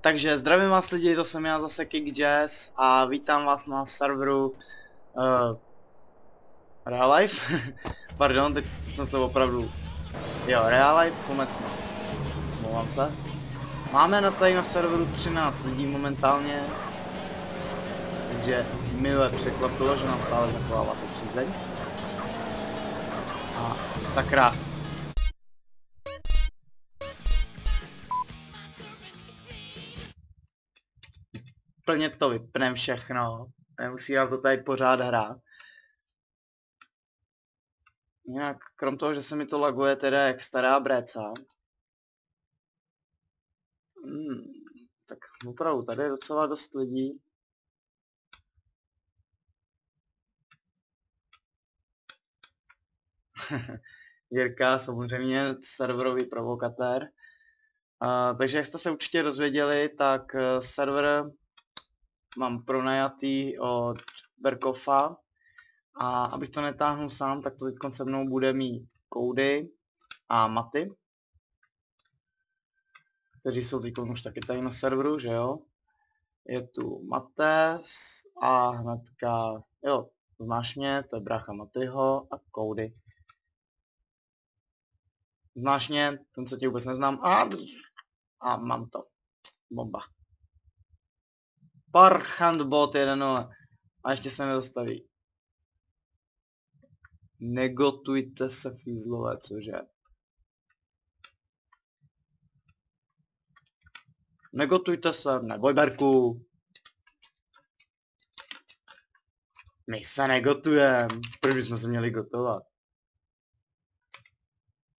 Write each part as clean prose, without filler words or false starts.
Takže zdravím vás lidi, to jsem já zase KickJazz a vítám vás na serveru Real Life. Pardon, teď jsem se opravdu... Jo, Real Life, pomocno. Mluvám se. Máme tady na serveru 13 lidí momentálně. Takže mile překvapilo, že nám stále zachovává to přízeň. A sakra. Plně to vypnem všechno. Nemusí nám to tady pořád hrát. Jinak, krom toho, že se mi to laguje teda jak stará bréca. Tak opravdu, tady je docela dost lidí. Jirka, samozřejmě serverový provokatér. Takže jak jste se určitě dozvěděli, tak server mám pronajatý od Berkofa. A abych to netáhnul sám, tak to teď se mnou bude mít Koudy a Maty, kteří jsou teď už taky tady na serveru, že jo. Je tu Mates a hnedka, jo, znáš mě, to je brácha Matyho a Koudy. Znáš mě, ten co tě vůbec neznám, a mám to. Bomba. Parchantbot 1.0. A ještě se nedostaví. Negotujte se, fízlové, cože? Negotujte se, neboj Berku. My se negotujem. Proč bychom se měli gotovat?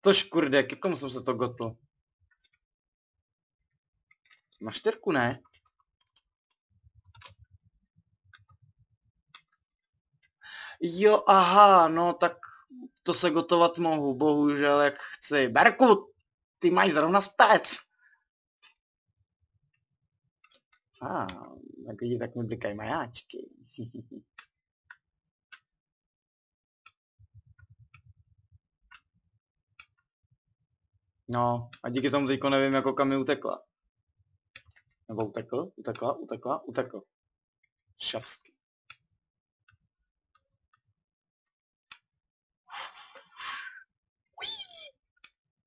To škurde, k komu jsem se to gotl? Na 4, ne? Jo, aha, no tak to se gotovat mohu, bohužel jak chci. Berku, ty máš zrovna spec. Jak vidí, tak mi blikají majáčky. No, a díky tomu teďko nevím, jako kam mi utekla. Nebo utekl. Šavsky.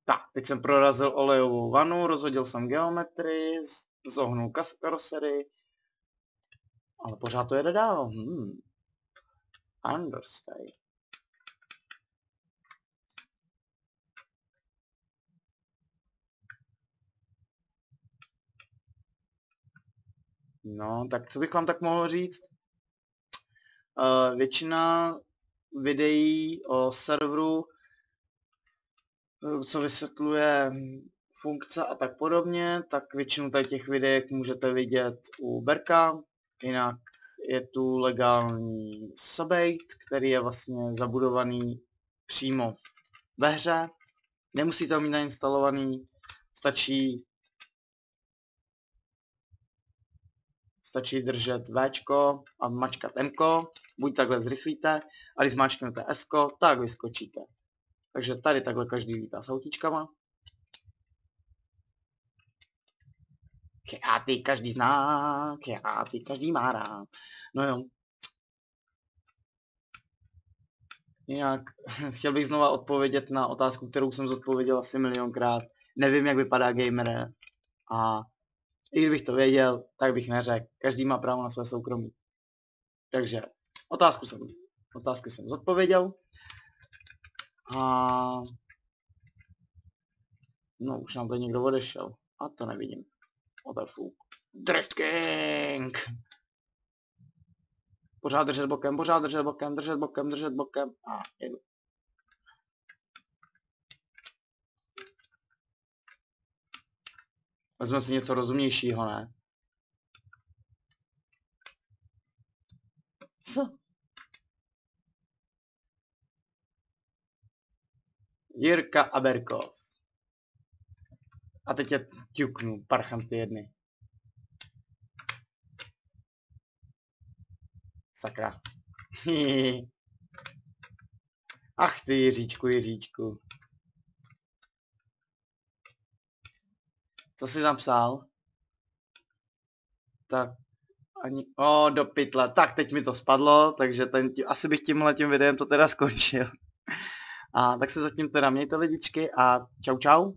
Tak, teď jsem prorazil olejovou vanu, rozhodil jsem geometrii, zohnul karoserii, ale pořád to jede dál. Understay. No, tak co bych vám tak mohl říct? Většina videí o serveru, co vysvětluje funkce a tak podobně, tak většinu tady těch videí můžete vidět u Berka. Jinak je tu legální Subbait, který je vlastně zabudovaný přímo ve hře. Nemusíte ho mít nainstalovaný, stačí držet Včko a mačkat Mko, buď takhle zrychlíte, a když zmáčknete Sko, tak vyskočíte. Takže tady takhle každý vítá s autíčkama. Kreaty každý zná, kreaty každý má rád. No jo. Jinak chtěl bych znova odpovědět na otázku, kterou jsem zodpověděl asi milionkrát. Nevím, jak vypadá gamer. A i kdybych to věděl, tak bych neřekl. Každý má právo na své soukromí. Takže otázky jsem zodpověděl. A no, už nám to někdo odešel. A to nevidím. Otefuk. Drift King! Pořád držet bokem, držet bokem. A jedu. Vezmeme si něco rozumnějšího, ne? Co? Jirka Aberkov. A teď je ťuknu, parchanty jedny. Sakra. Ach ty Jiříčku. Co jsi napsal? Tak ani, do pytle. Tak teď mi to spadlo, takže asi bych tímhletím videem to teda skončil. A tak se zatím teda mějte lidičky a čau čau.